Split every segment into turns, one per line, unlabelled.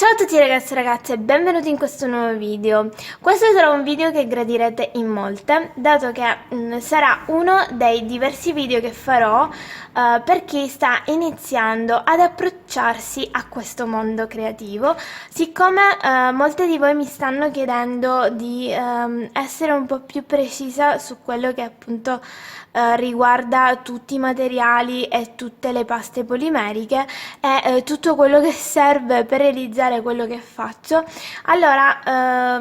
Ciao a tutti ragazzi e ragazze, benvenuti in questo nuovo video. Questo sarà un video che gradirete in molte, dato che sarà uno dei diversi video che farò per chi sta iniziando ad approcciarsi a questo mondo creativo. Siccome molte di voi mi stanno chiedendo di essere un po' più precisa su quello che appunto riguarda tutti i materiali e tutte le paste polimeriche e tutto quello che serve per realizzare quello che faccio, allora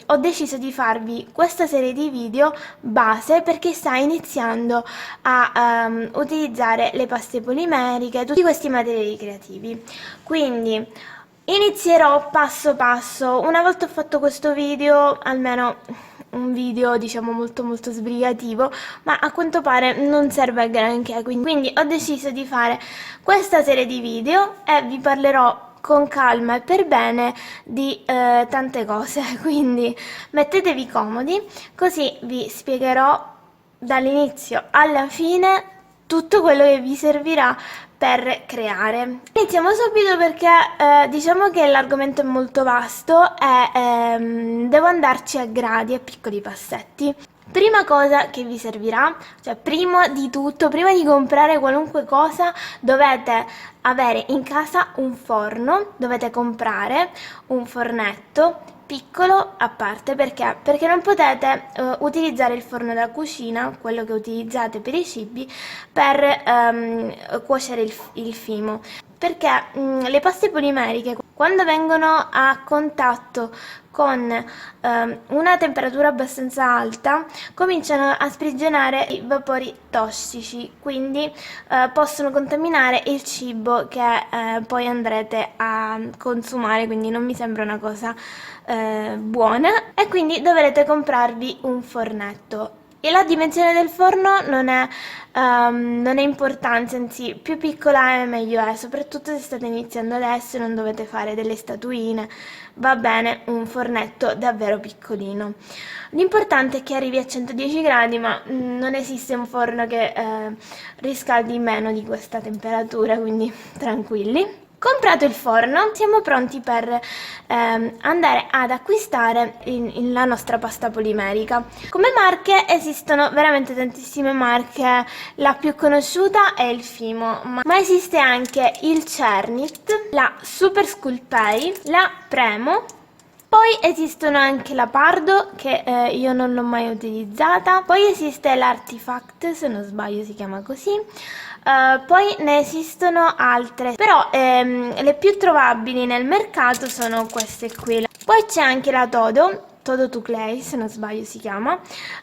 ho deciso di farvi questa serie di video base per chi sta iniziando a utilizzare le paste polimeriche, tutti questi materiali creativi. Quindi inizierò passo passo. Una volta ho fatto questo video, almeno un video diciamo molto sbrigativo, ma a quanto pare non serve a granché, quindi ho deciso di fare questa serie di video e vi parlerò con calma e per bene di tante cose, quindi mettetevi comodi, così vi spiegherò dall'inizio alla fine tutto quello che vi servirà per creare. Iniziamo subito perché diciamo che l'argomento è molto vasto e devo andarci a gradi, a piccoli passetti. Prima cosa che vi servirà, cioè prima di tutto, prima di comprare qualunque cosa, dovete avere in casa un forno, dovete comprare un fornetto piccolo a parte. Perché non potete utilizzare il forno da cucina, quello che utilizzate per i cibi, per cuocere il fimo, perché le paste polimeriche quando vengono a contatto con una temperatura abbastanza alta cominciano a sprigionare i vapori tossici, quindi possono contaminare il cibo che poi andrete a consumare, quindi non mi sembra una cosa buona, e quindi dovrete comprarvi un fornetto. E la dimensione del forno non è importante, anzi più piccola è meglio è, soprattutto se state iniziando adesso e non dovete fare delle statuine, va bene un fornetto davvero piccolino. L'importante è che arrivi a 110 gradi, ma non esiste un forno che riscaldi meno di questa temperatura, quindi tranquilli. Comprato il forno, siamo pronti per andare ad acquistare la nostra pasta polimerica. Come marche esistono veramente tantissime marche, la più conosciuta è il Fimo, ma esiste anche il Cernit, la Super Sculpei, la Premo. Poi esistono anche la Pardo, che io non l'ho mai utilizzata, poi esiste l'Artifact, se non sbaglio si chiama così, poi ne esistono altre, però le più trovabili nel mercato sono queste qui. Poi c'è anche la Todo to Clay, se non sbaglio si chiama,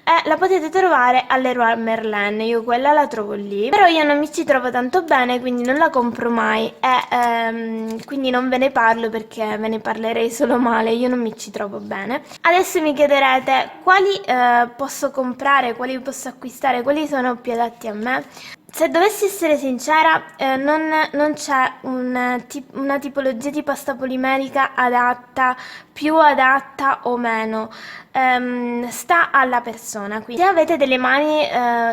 e la potete trovare all'Leroy Merlin, io quella la trovo lì, però io non mi ci trovo tanto bene, quindi non la compro mai e quindi non ve ne parlo perché ve ne parlerei solo male, io non mi ci trovo bene. Adesso mi chiederete quali posso comprare, quali posso acquistare, quali sono più adatti a me. Se dovessi essere sincera, non c'è una tipologia di pasta polimerica adatta, più adatta o meno, sta alla persona. Quindi se avete delle mani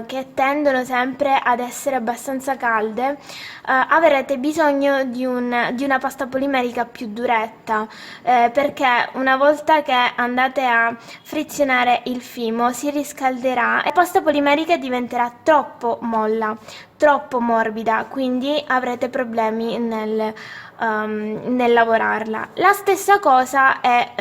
che tendono sempre ad essere abbastanza calde, avrete bisogno di una pasta polimerica più duretta, perché una volta che andate a frizionare il fimo si riscalderà e la pasta polimerica diventerà troppo molla, troppo morbida, quindi avrete problemi nel lavorarla. La stessa cosa è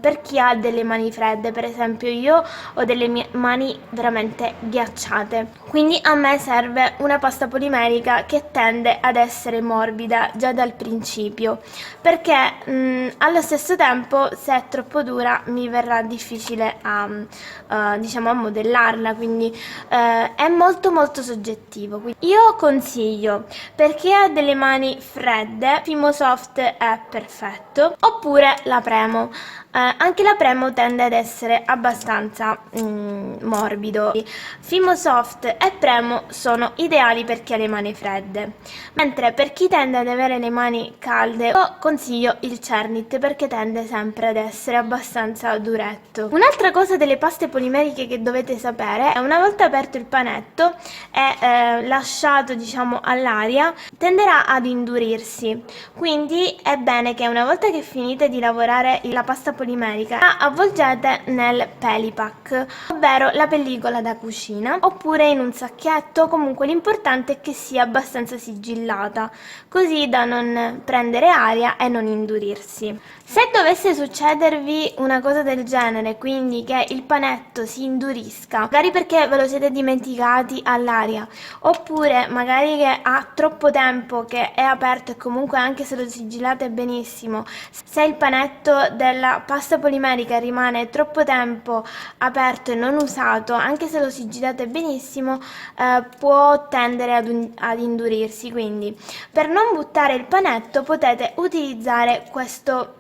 per chi ha delle mani fredde, per esempio io ho delle mani veramente ghiacciate, quindi a me serve una pasta polimerica che tende ad essere morbida già dal principio, perché allo stesso tempo se è troppo dura mi verrà difficile diciamo a modellarla, quindi è molto soggettivo. Quindi io consiglio, per chi ha delle mani fredde, Fimo Soft è perfetto, oppure la Premo. anche la Premo tende ad essere abbastanza morbido. Fimo Soft e Premo sono ideali per chi ha le mani fredde, mentre per chi tende ad avere le mani calde io consiglio il Cernit perché tende sempre ad essere abbastanza duretto. Un'altra cosa delle paste polimeriche che dovete sapere è una volta aperto il panetto e lasciato diciamo all'aria tenderà ad indurirsi, quindi è bene che una volta che finite di lavorare la pasta polimerica la avvolgete nel Pelipack, ovvero la pellicola da cucina, oppure in un sacchetto. Comunque l'importante è che sia abbastanza sigillata, così da non prendere aria e non indurirsi. Se dovesse succedervi una cosa del genere, quindi che il panetto si indurisca, magari perché ve lo siete dimenticati all'aria, oppure magari che ha troppo tempo che è aperto e comunque anche se lo sigillate benissimo, se il panetto della pasta polimerica rimane troppo tempo aperto e non usato, anche se lo sigillate benissimo, può tendere ad indurirsi. Quindi per non buttare il panetto potete utilizzare questa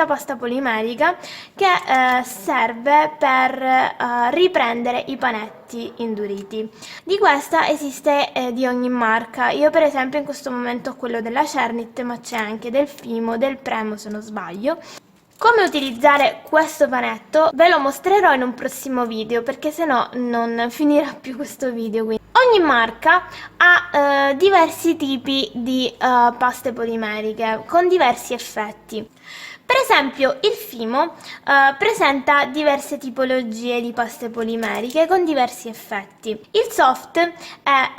pasta polimerica che serve per riprendere i panetti induriti. Di questa esiste di ogni marca. Io per esempio in questo momento ho quello della Cernit, ma c'è anche del Fimo, del Premo se non sbaglio. Come utilizzare questo panetto ve lo mostrerò in un prossimo video, perché se no non finirà più questo video. Quindi ogni marca ha diversi tipi di paste polimeriche con diversi effetti. Per esempio il Fimo presenta diverse tipologie di paste polimeriche con diversi effetti. Il Soft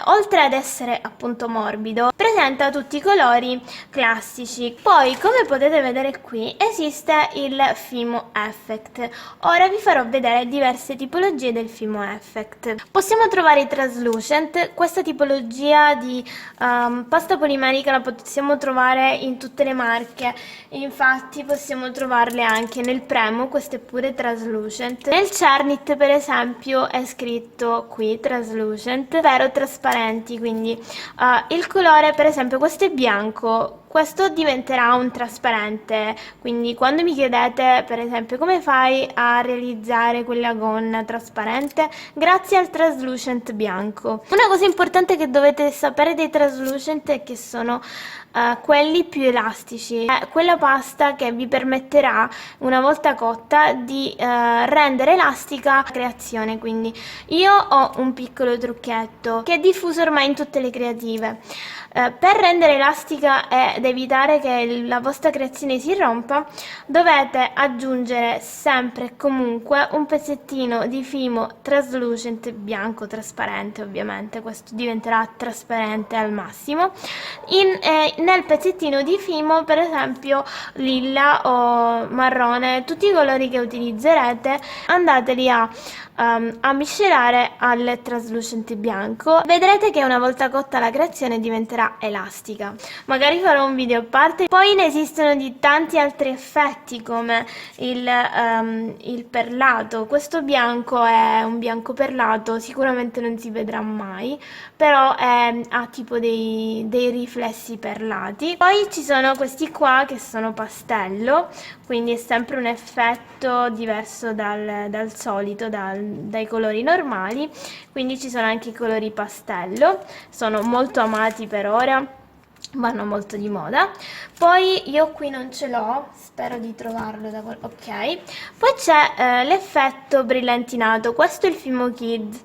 oltre ad essere appunto morbido, presenta tutti i colori classici. Poi, come potete vedere qui, esiste il Fimo Effect. Ora vi farò vedere diverse tipologie del Fimo Effect. Possiamo trovare i Translucent. Questa tipologia di pasta polimerica la possiamo trovare in tutte le marche, infatti possiamo trovarle anche nel Premo, questo è pure Translucent. Nel Cernit per esempio è scritto qui Translucent, ovvero trasparenti, quindi il colore per esempio questo è bianco, questo diventerà un trasparente. Quindi quando mi chiedete per esempio come fai a realizzare quella gonna trasparente, grazie al Translucent bianco. Una cosa importante che dovete sapere dei Translucent è che sono quelli più elastici, è quella pasta che vi permetterà una volta cotta di rendere elastica la creazione. Quindi io ho un piccolo trucchetto che è diffuso ormai in tutte le creative. Per rendere elastica ed evitare che la vostra creazione si rompa, dovete aggiungere sempre e comunque un pezzettino di Fimo Translucent bianco, trasparente ovviamente, questo diventerà trasparente al massimo, nel pezzettino di Fimo per esempio lilla o marrone, tutti i colori che utilizzerete andateli a miscelare al Translucent bianco. Vedrete che una volta cotta la creazione diventerà elastica. Magari farò un video a parte. Poi ne esistono di tanti altri effetti come il perlato. Questo bianco è un bianco perlato, sicuramente non si vedrà mai, però ha tipo dei riflessi perlati. Poi ci sono questi qua che sono pastello, quindi è sempre un effetto diverso dal solito, dai colori normali. Quindi ci sono anche i colori pastello, sono molto amati per ora, vanno molto di moda. Poi io qui non ce l'ho, spero di trovarlo ok. Poi c'è l'effetto brillantinato, questo è il Fimo Kids.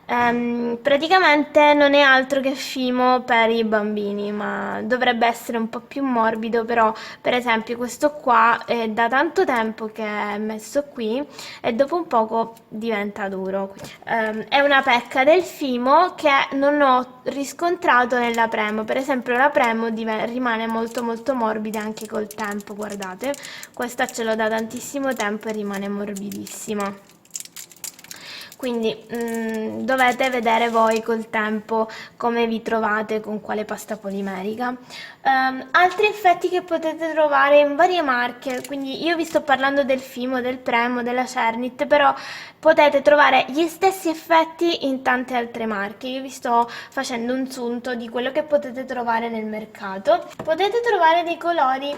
Praticamente non è altro che Fimo per i bambini, ma dovrebbe essere un po' più morbido. Però per esempio questo qua è da tanto tempo che è messo qui e dopo un poco diventa duro. È una pecca del Fimo che non ho riscontrato nella Premo. Per esempio la Premo rimane molto molto morbida anche col tempo, guardate, questa ce l'ho da tantissimo tempo e rimane morbidissima. quindi dovete vedere voi col tempo come vi trovate con quale pasta polimerica. Altri effetti che potete trovare in varie marche, quindi io vi sto parlando del Fimo, del Premo, della Cernit, però potete trovare gli stessi effetti in tante altre marche. Io vi sto facendo un sunto di quello che potete trovare nel mercato. Potete trovare dei colori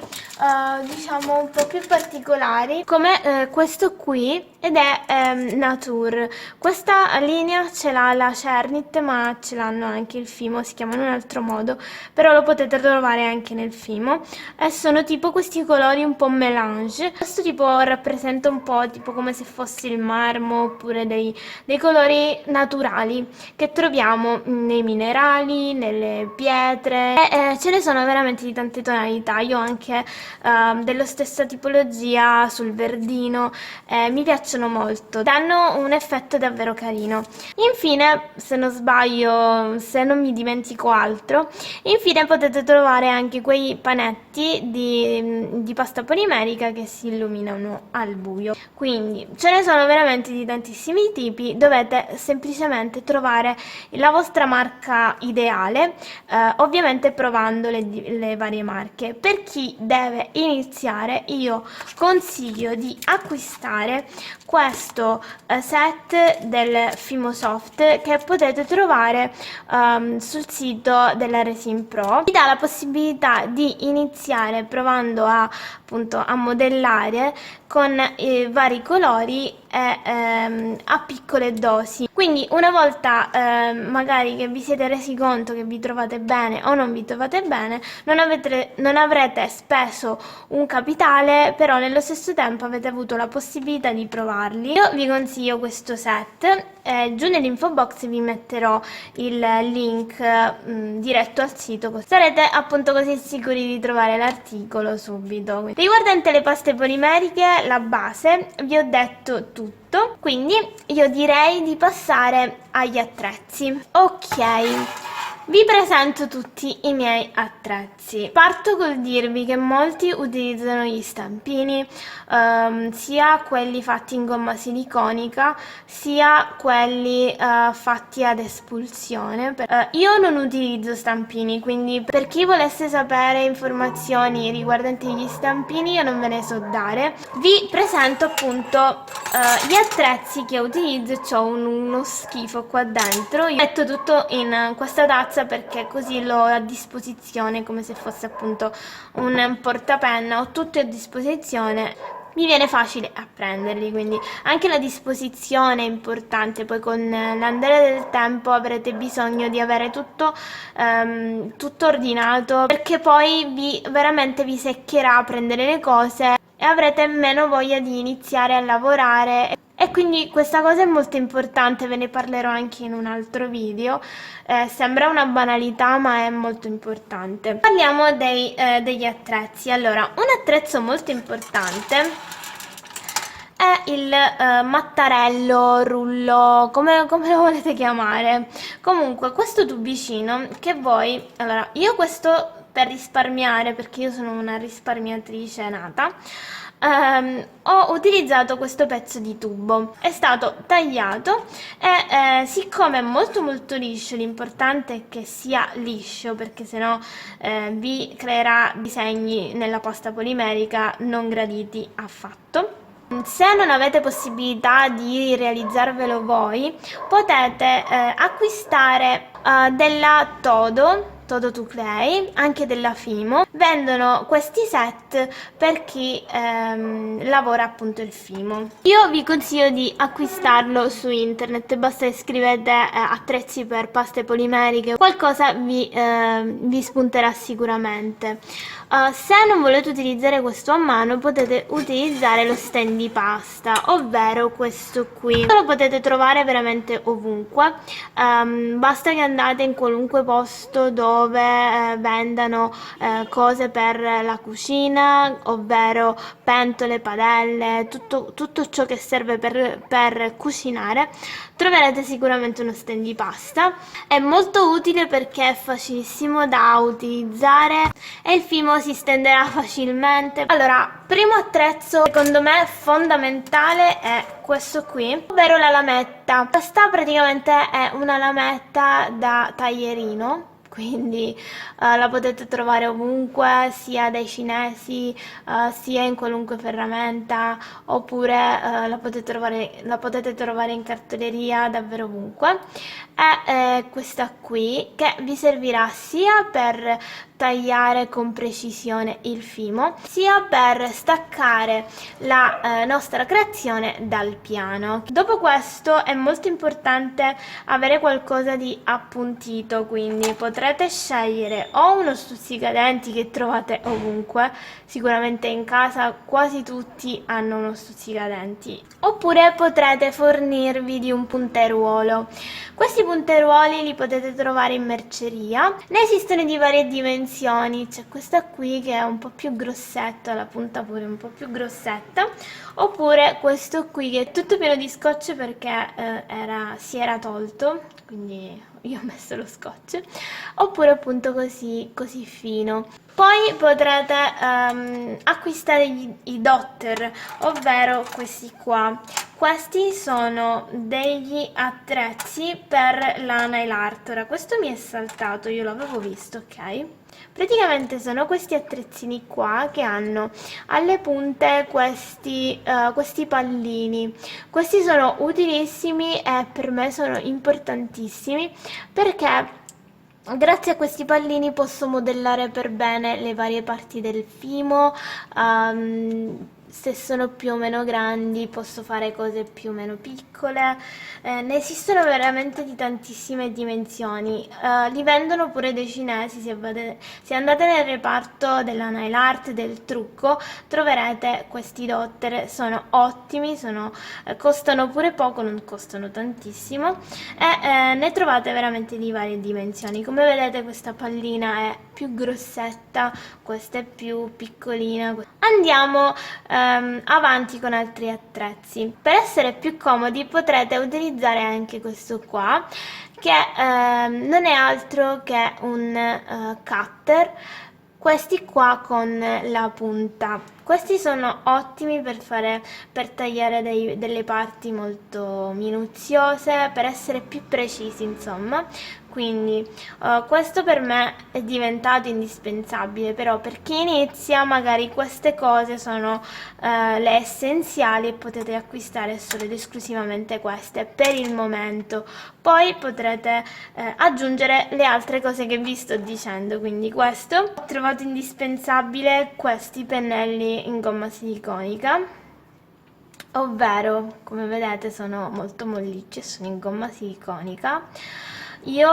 diciamo un po' più particolari, come questo qui, ed è Nature. Questa linea ce l'ha la Cernit, ma ce l'hanno anche il Fimo, si chiama in un altro modo, però lo potete trovare anche nel Fimo, e sono tipo questi colori un po' melange. Questo tipo rappresenta un po' tipo come se fosse il marmo, oppure dei colori naturali che troviamo nei minerali, nelle pietre, e ce ne sono veramente di tante tonalità. Io ho anche dello stessa tipologia sul verdino, mi piacciono molto, danno un effetto davvero carino. Infine, se non sbaglio, se non mi dimentico altro, infine potete trovare anche quei panetti di pasta polimerica che si illuminano al buio. Quindi ce ne sono veramente di tantissimi tipi, dovete semplicemente trovare la vostra marca ideale, ovviamente provando le varie marche. Per chi deve iniziare, io consiglio di acquistare questo set del Fimo Soft, che potete trovare sul sito della Resin Pro. Vi dà la possibilità di iniziare provando appunto a modellare con vari colori e a piccole dosi. Quindi una volta magari che vi siete resi conto che vi trovate bene o non vi trovate bene, non avrete speso un capitale, però nello stesso tempo avete avuto la possibilità di provarli. Io vi consiglio questo set, giù nell'info box vi metterò il link diretto al sito, sarete appunto così sicuri di trovare l'articolo subito. Riguardante le paste polimeriche, la base, vi ho detto tutto, quindi io direi di passare agli attrezzi. Ok, vi presento tutti i miei attrezzi. Parto col dirvi che molti utilizzano gli stampini, sia quelli fatti in gomma siliconica, sia quelli fatti ad espulsione. Io non utilizzo stampini, quindi per chi volesse sapere informazioni riguardanti gli stampini io non ve ne so dare. Vi presento appunto gli attrezzi che utilizzo. C'ho uno schifo qua dentro, io metto tutto in questa tazza perché così l'ho a disposizione come se fosse appunto un portapenna. Ho tutto a disposizione, mi viene facile a prenderli, quindi anche la disposizione è importante. Poi con l'andare del tempo avrete bisogno di avere tutto ordinato, perché poi veramente vi seccherà a prendere le cose e avrete meno voglia di iniziare a lavorare. E quindi questa cosa è molto importante, ve ne parlerò anche in un altro video. Sembra una banalità, ma è molto importante. Parliamo degli attrezzi. Allora, un attrezzo molto importante è il mattarello, rullo, come lo volete chiamare. Comunque, questo tubicino che voi... Allora, io questo per risparmiare, perché io sono una risparmiatrice nata, ho utilizzato questo pezzo di tubo. È stato tagliato e siccome è molto molto liscio, l'importante è che sia liscio, perché sennò vi creerà disegni nella pasta polimerica non graditi affatto. Se non avete possibilità di realizzarvelo voi, potete acquistare della Todo 2 Clay, anche della Fimo. Vendono questi set per chi lavora appunto il Fimo. Io vi consiglio di acquistarlo su internet, basta che scrivete attrezzi per paste polimeriche, qualcosa vi spunterà sicuramente. Se non volete utilizzare questo a mano, potete utilizzare lo stand di pasta, ovvero questo qui. Lo potete trovare veramente ovunque, basta che andate in qualunque posto dove dove vendano cose per la cucina, ovvero pentole, padelle, tutto ciò che serve per cucinare. Troverete sicuramente uno stand di pasta. È molto utile perché è facilissimo da utilizzare e il fimo si stenderà facilmente. Allora, primo attrezzo secondo me fondamentale è questo qui, ovvero la lametta. Questa praticamente è una lametta da taglierino, quindi la potete trovare ovunque, sia dai cinesi, sia in qualunque ferramenta, oppure la potete trovare in cartoleria davvero ovunque. È questa qui che vi servirà sia per tagliare con precisione il fimo, sia per staccare la nostra creazione dal piano. Dopo questo è molto importante avere qualcosa di appuntito, quindi potrete scegliere o uno stuzzicadenti che trovate ovunque, sicuramente in casa quasi tutti hanno uno stuzzicadenti, oppure potrete fornirvi di un punteruolo. Questi punteruoli li potete trovare in merceria, ne esistono di varie dimensioni, c'è questa qui che è un po' più grossetta, la punta pure un po' più grossetta, oppure questo qui che è tutto pieno di scotch perché si era tolto, quindi io ho messo lo scotch, oppure appunto così fino. Poi potrete acquistare i dotter, ovvero questi qua. Questi sono degli attrezzi per la nail art. Ora, questo mi è saltato, io l'avevo visto, ok? Praticamente sono questi attrezzini qua che hanno alle punte questi pallini. Questi sono utilissimi e per me sono importantissimi perché grazie a questi pallini posso modellare per bene le varie parti del fimo. Se sono più o meno grandi posso fare cose più o meno piccole. Ne esistono veramente di tantissime dimensioni. Li vendono pure dei cinesi. Se andate nel reparto della nail art, del trucco, troverete questi dotter. Sono ottimi, costano pure poco, non costano tantissimo e ne trovate veramente di varie dimensioni. Come vedete questa pallina è più grossetta, questa è più piccolina. Andiamo avanti con altri attrezzi. Per essere più comodi potrete utilizzare anche questo qua, che non è altro che un cutter. Questi qua con la punta. Questi sono ottimi per tagliare delle parti molto minuziose, per essere più precisi, insomma. Quindi questo per me è diventato indispensabile, però per chi inizia magari queste cose sono le essenziali e potete acquistare solo ed esclusivamente queste per il momento. Poi potrete aggiungere le altre cose che vi sto dicendo, quindi questo. Ho trovato indispensabile questi pennelli in gomma siliconica, ovvero come vedete sono molto mollicci e sono in gomma siliconica. Io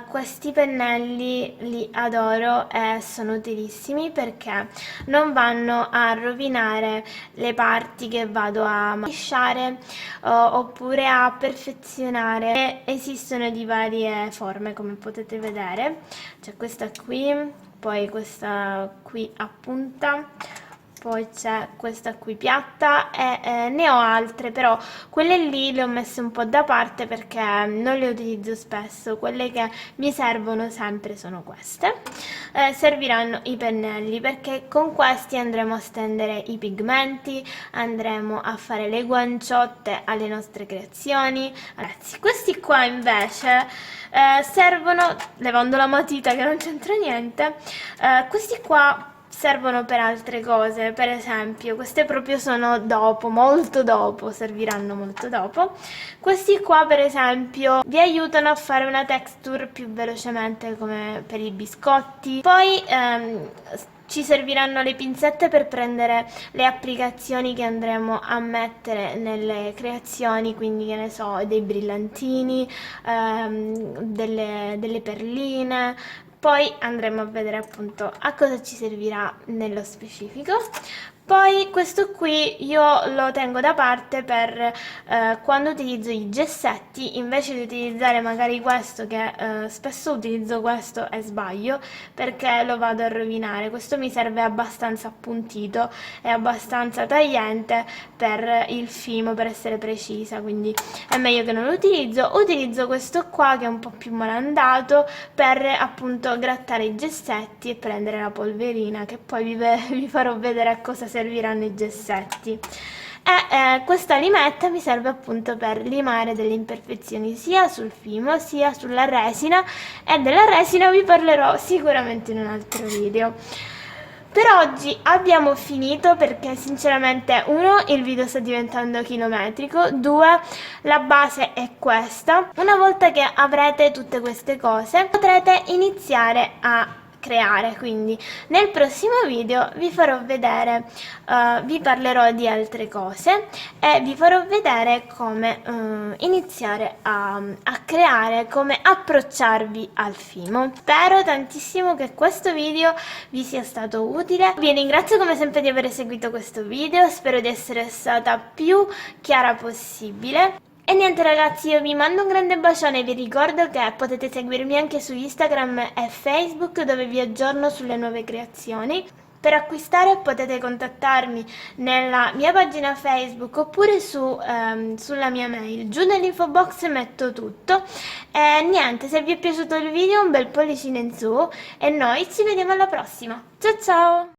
questi pennelli li adoro e sono utilissimi perché non vanno a rovinare le parti che vado a lisciare oppure a perfezionare. E esistono di varie forme, come potete vedere. C'è questa qui, poi questa qui a punta, poi c'è questa qui piatta e ne ho altre, però quelle lì le ho messe un po' da parte perché non le utilizzo spesso. Quelle che mi servono sempre sono queste. Serviranno i pennelli perché con questi andremo a stendere i pigmenti, andremo a fare le guanciotte alle nostre creazioni. Ragazzi, questi qua invece servono, levando la matita che non c'entra niente, questi qua servono per altre cose. Per esempio queste proprio sono dopo, molto dopo, serviranno molto dopo. Questi qua per esempio vi aiutano a fare una texture più velocemente, come per i biscotti. Poi ci serviranno le pinzette per prendere le applicazioni che andremo a mettere nelle creazioni, quindi che ne so, dei brillantini, delle perline. Poi andremo a vedere appunto a cosa ci servirà nello specifico. Poi questo qui io lo tengo da parte per quando utilizzo i gessetti, invece di utilizzare magari questo, che spesso utilizzo questo e sbaglio perché lo vado a rovinare. Questo mi serve abbastanza appuntito e abbastanza tagliente per il fimo, per essere precisa, quindi è meglio che non lo utilizzo. Utilizzo questo qua che è un po' più malandato per appunto grattare i gessetti e prendere la polverina, che poi vi farò vedere a cosa serviranno i gessetti. E questa limetta mi serve appunto per limare delle imperfezioni sia sul fimo sia sulla resina, e della resina vi parlerò sicuramente in un altro video. Per oggi abbiamo finito, perché sinceramente, uno, il video sta diventando chilometrico, due, la base è questa. Una volta che avrete tutte queste cose potrete iniziare a creare, quindi nel prossimo video vi farò vedere, vi parlerò di altre cose e vi farò vedere come iniziare a creare, come approcciarvi al fimo. Spero tantissimo che questo video vi sia stato utile. Vi ringrazio come sempre di aver seguito questo video, spero di essere stata più chiara possibile. E niente ragazzi, io vi mando un grande bacione e vi ricordo che potete seguirmi anche su Instagram e Facebook, dove vi aggiorno sulle nuove creazioni. Per acquistare potete contattarmi nella mia pagina Facebook oppure sulla mia mail. Giù nell'info box metto tutto. E niente, se vi è piaciuto il video un bel pollicino in su e noi ci vediamo alla prossima. Ciao ciao!